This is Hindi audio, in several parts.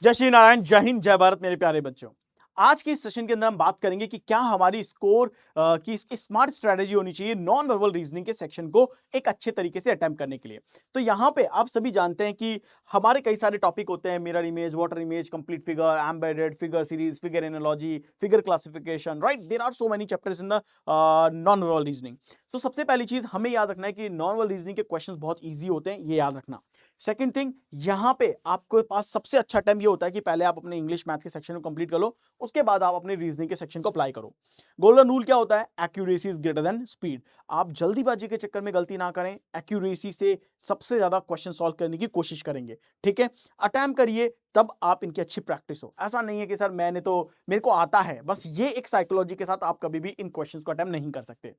जय श्री नारायण, जय हिंद, जय भारत मेरे प्यारे बच्चों। आज के इस सेशन के अंदर हम बात करेंगे कि क्या हमारी स्कोर की स्मार्ट स्ट्रेटेजी होनी चाहिए नॉन वर्बल रीजनिंग के सेक्शन को एक अच्छे तरीके से अटेम्प्ट करने के लिए। तो यहाँ पे आप सभी जानते हैं कि हमारे कई सारे टॉपिक होते हैं, mirror image, water image, complete figure, embedded figure series, figure analogy, figure classification, right. There are so many chapters in the non verbal reasoning. तो सबसे पहली चीज हमें याद रखना है कि नॉन वर्बल रीजनिंग के क्वेश्चंस बहुत ईजी होते हैं, ये याद रखना। सेकंड थिंग, यहां पे आपके पास सबसे अच्छा टाइम ये होता है कि पहले आप अपने इंग्लिश मैथ्स के सेक्शन को कंप्लीट कर लो, उसके बाद आप अपने रीजनिंग के सेक्शन को अप्लाई करो। गोल्डन रूल क्या होता है? Accuracy is greater than speed. आप जल्दीबाजी के चक्कर में गलती ना करें, एक्यूरेसी से सबसे ज्यादा क्वेश्चन सॉल्व करने की कोशिश करेंगे, ठीक है। अटेम्प्ट करिए, तब आप इनकी अच्छी प्रैक्टिस हो। ऐसा नहीं है कि सर मेरे को आता है, बस ये एक साइकोलॉजी के साथ आप कभी भी इन क्वेश्चंस को अटेम्प्ट नहीं कर सकते।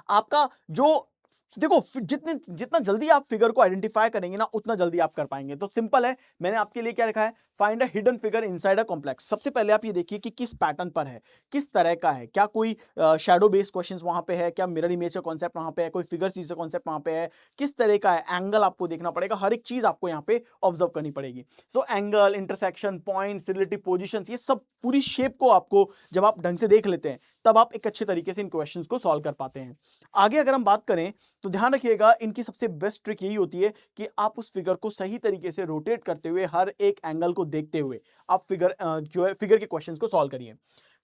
आपका जो देखो, जितने जितना जल्दी आप फिगर को आइडेंटिफाई करेंगे ना, उतना जल्दी आप कर पाएंगे। तो सिंपल है, मैंने आपके लिए क्या लिखा है, find a hidden figure inside a complex. सबसे पहले आप ये देखिए कि किस पैटर्न पर है, किस तरह का है, क्या कोई शैडो बेस्ड क्वेश्चंस वहां पे है, क्या मिरर इमेज का कॉन्सेप्ट वहां पे है, कोई फिगर सीरीज का कॉन्सेप्ट वहां पे है, किस तरह का है, एंगल आपको देखना पड़ेगा, हर एक चीज आपको यहाँ पे ऑब्जर्व करनी पड़ेगी। So angle, intersection points, relative positions, ये सब पूरी शेप को आपको जब आप ढंग से देख लेते हैं, तब आप एक अच्छे तरीके से इन क्वेश्चंस को सॉल्व कर पाते हैं। आगे अगर हम बात करें तो ध्यान रखिएगा, इनकी सबसे बेस्ट ट्रिक यही होती है कि आप उस फिगर को सही तरीके से रोटेट करते हुए, हर एक एंगल को देखते हुए आप फिगर के क्वेश्चंस को सॉल्व करिए।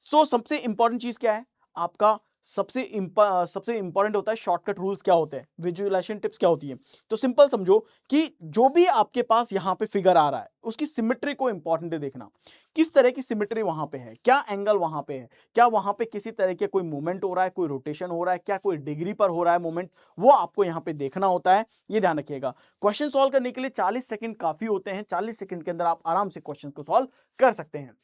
सो सबसे इंपॉर्टेंट चीज क्या है आपका? सबसे इंपॉर्टेंट होता है शॉर्टकट रूल्स क्या होते हैं, विजुअलाइजेशन टिप्स क्या होती है। तो सिंपल समझो कि जो भी आपके पास यहां पे फिगर आ रहा है, उसकी सिमेट्री को इंपॉर्टेंट है देखना। किस तरह की सिमेट्री वहां पे है, क्या एंगल वहां पे है, क्या वहां पे किसी तरह के कोई मूवमेंट हो रहा है, कोई रोटेशन हो रहा है, क्या कोई डिग्री पर हो रहा है मूवमेंट, वो आपको यहां पे देखना होता है। ये ध्यान रखिएगा। क्वेश्चन सॉल्व करने के लिए 40 सेकंड काफी होते हैं। 40 सेकंड के अंदर आप आराम से क्वेश्चन को सॉल्व कर सकते हैं।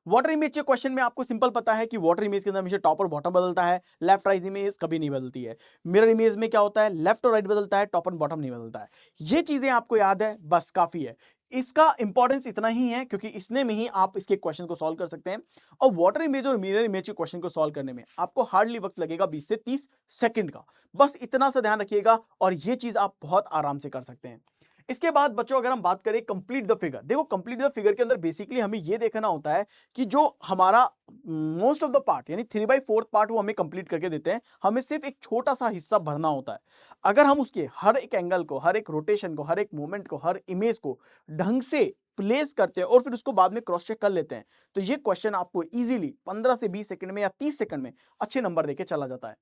वाटर इमेज के क्वेश्चन में आपको सिंपल पता है कि वाटर इमेज के अंदर हमेशा टॉप और बॉटम बदलता है, लेफ्ट राइट इमेज कभी नहीं बदलती है। मिरर इमेज में क्या होता है, लेफ्ट और राइट बदलता है, टॉप और बॉटम नहीं बदलता है। ये चीजें आपको याद है, बस काफी है। इसका इंपॉर्टेंस इतना ही है क्योंकि इसने में ही आप इसके क्वेश्चन को सॉल्व कर सकते हैं। और वाटर इमेज और मिरर इमेज के क्वेश्चन को सॉल्व करने में आपको हार्डली वक्त लगेगा 20 से 30 सेकंड का। बस इतना सा ध्यान रखिएगा और ये चीज आप बहुत आराम से कर सकते हैं। इसके बाद बच्चों अगर हम बात करें कंप्लीट द फिगर, देखो कंप्लीट द फिगर के अंदर बेसिकली हमें यह देखना होता है कि जो हमारा मोस्ट ऑफ द पार्ट यानी 3/4 पार्ट वो हमें कंप्लीट करके देते हैं, हमें सिर्फ एक छोटा सा हिस्सा भरना होता है। अगर हम उसके हर एक एंगल को, हर एक रोटेशन को, हर एक मूवमेंट को, हर इमेज को ढंग से प्लेस करते हैं और फिर उसको बाद में क्रॉस चेक कर लेते हैं, तो ये क्वेश्चन आपको इजीली 15 से 20 सेकंड में या 30 सेकंड में अच्छे नंबर देके चला जाता है।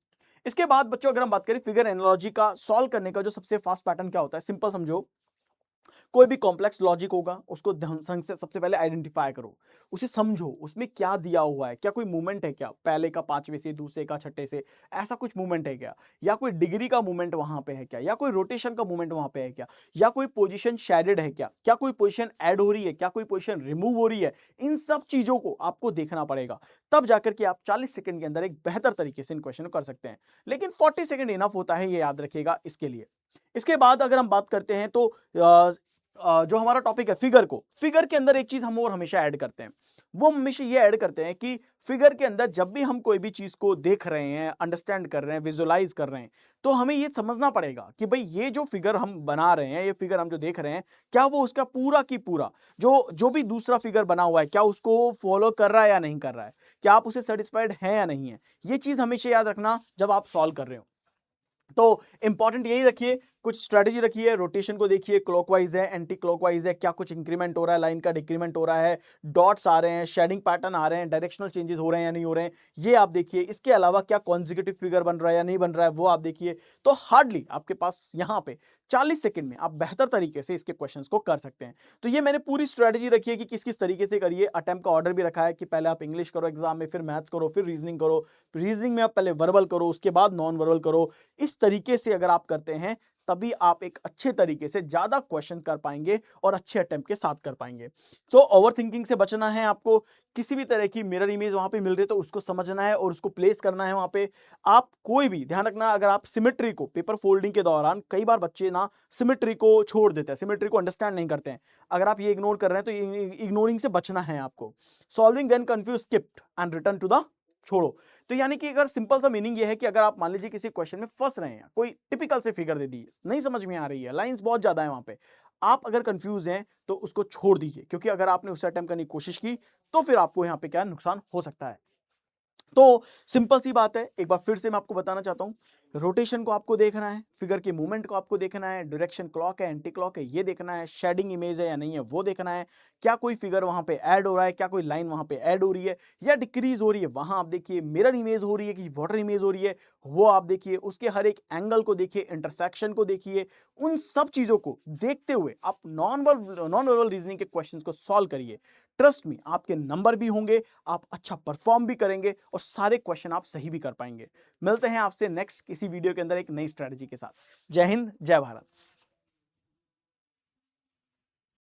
इसके बाद बच्चों अगर हम बात करें फिगर एनालॉजी का सॉल्व करने का जो सबसे फास्ट पैटर्न क्या होता है, सिंपल समझो। कोई भी कॉम्प्लेक्स लॉजिक होगा, उसको ढंग से सबसे पहले आइडेंटिफाई करो, उसे समझो, उसमें क्या दिया हुआ है, क्या कोई मूवमेंट है, क्या पहले का पांचवे से, दूसरे का छठे से, ऐसा कुछ मूवमेंट है क्या, या कोई डिग्री का मूवमेंट वहां पे है क्या, या कोई रोटेशन का मूवमेंट वहां पे है क्या, या कोई पोजीशन शेडेड है क्या, क्या कोई पोजीशन ऐड हो रही है, क्या कोई पोजीशन रिमूव हो रही है। इन सब चीजों को आपको देखना पड़ेगा, तब जाकर के आप 40 सेकंड के अंदर एक बेहतर तरीके से इन क्वेश्चन को कर सकते हैं। लेकिन 40 सेकंड इनफ होता है, ये याद रखिएगा इसके लिए। इसके बाद अगर हम बात करते हैं तो जो हमारा टॉपिक है फिगर के अंदर एक चीज हम और हमेशा ऐड करते हैं। वो हमेशा ये ऐड करते हैं कि फिगर के अंदर जब भी हम कोई भी चीज को देख रहे हैं, अंडरस्टैंड कर रहे हैं, विजुअलाइज कर रहे हैं, तो हमें ये समझना पड़ेगा कि भाई ये जो फिगर हम बना रहे हैं, ये फिगर हम जो देख रहे हैं, क्या वो उसका पूरा की पूरा जो जो भी दूसरा फिगर बना हुआ है, क्या उसको फॉलो कर रहा है या नहीं कर रहा है, क्या आप उसे सेटिस्फाइड हैं या नहीं है। ये चीज हमेशा याद रखना जब आप सॉल्व कर रहे हो। तो इंपॉर्टेंट यही रखिए, कुछ स्ट्रेटेजी रखिए, रोटेशन को देखिए, क्लॉकवाइज है, एंटी क्लॉकवाइज है, क्या कुछ इंक्रीमेंट हो रहा है, लाइन का डिक्रीमेंट हो रहा है, डॉट्स आ रहे हैं, शेडिंग पैटर्न आ रहे हैं, डायरेक्शनल चेंजेस हो रहे हैं या नहीं हो रहे हैं, ये आप देखिए। इसके अलावा क्या कॉन्जिक्यूटिव फिगर बन रहा है या नहीं बन रहा है, वो आप देखिए। तो हार्डली आपके पास यहां पे 40 सेकंड में आप बेहतर तरीके से इसके क्वेश्चंस को कर सकते हैं। तो ये मैंने पूरी स्ट्रेटेजी रखी है कि किस किस तरीके से करिए। अटेम्प्ट का ऑर्डर भी रखा है कि पहले आप इंग्लिश करो एग्जाम में, फिर मैथ्स करो, फिर रीजनिंग करो, रीजनिंग में आप पहले वर्बल करो, उसके बाद नॉन वर्बल करो। इस तरीके से अगर आप करते हैं, तभी आप एक अच्छे तरीके से ज्यादा क्वेश्चन कर पाएंगे और अच्छे अटेम्प्ट के साथ कर पाएंगे। तो ओवर थिंकिंग से बचना है आपको। किसी भी तरह की मिरर इमेज वहां पे मिल रही है तो उसको समझना है और उसको प्लेस करना है वहां पे। आप कोई भी ध्यान रखना, अगर आप सिमेट्री को पेपर फोल्डिंग के दौरान, कई बार बच्चे ना सिमेट्री को छोड़ देते हैं, सिमेट्री को अंडरस्टैंड नहीं करते हैं। अगर आप ये इग्नोर कर रहे हैं तो इग्नोरिंग से बचना है आपको। Solving then confuse skipped and return to the छोड़ो। तो यानी कि अगर सिंपल सा मीनिंग ये है कि अगर आप मान लीजिए किसी क्वेश्चन में फंस रहे हैं, कोई टिपिकल से फिगर दे दी, नहीं समझ में आ रही है, लाइंस बहुत ज्यादा है वहां पे, आप अगर कंफ्यूज हैं तो उसको छोड़ दीजिए, क्योंकि अगर आपने उससे अटेम्प्ट करने की कोशिश की तो फिर आपको यहां पे क्या नुकसान हो सकता है। तो सिंपल सी बात है, एक बार फिर से मैं आपको बताना चाहता हूं, रोटेशन को आपको देखना है, फिगर के मूवमेंट को आपको देखना है, डायरेक्शन क्लॉक है एंटी क्लॉक है ये देखना है, शेडिंग इमेज है या नहीं है वो देखना है, क्या कोई फिगर वहां पे ऐड हो रहा है, क्या कोई लाइन वहां पे ऐड हो रही है या डिक्रीज हो रही है, वहां आप देखिए, मिरर इमेज हो रही है कि वाटर इमेज हो रही है वो आप देखिए, उसके हर एक एंगल को देखिए, इंटरसेक्शन को देखिए। उन सब चीजों को देखते हुए आप नॉन वर्बल रीजनिंग के क्वेश्चंस को सॉल्व करिए। ट्रस्ट मी, आपके नंबर भी होंगे, आप अच्छा परफॉर्म भी करेंगे और सारे क्वेश्चन आप सही भी कर पाएंगे। मिलते हैं आपसे नेक्स्ट किसी वीडियो के अंदर एक नई स्ट्रेटजी के साथ। जय हिंद, जय भारत।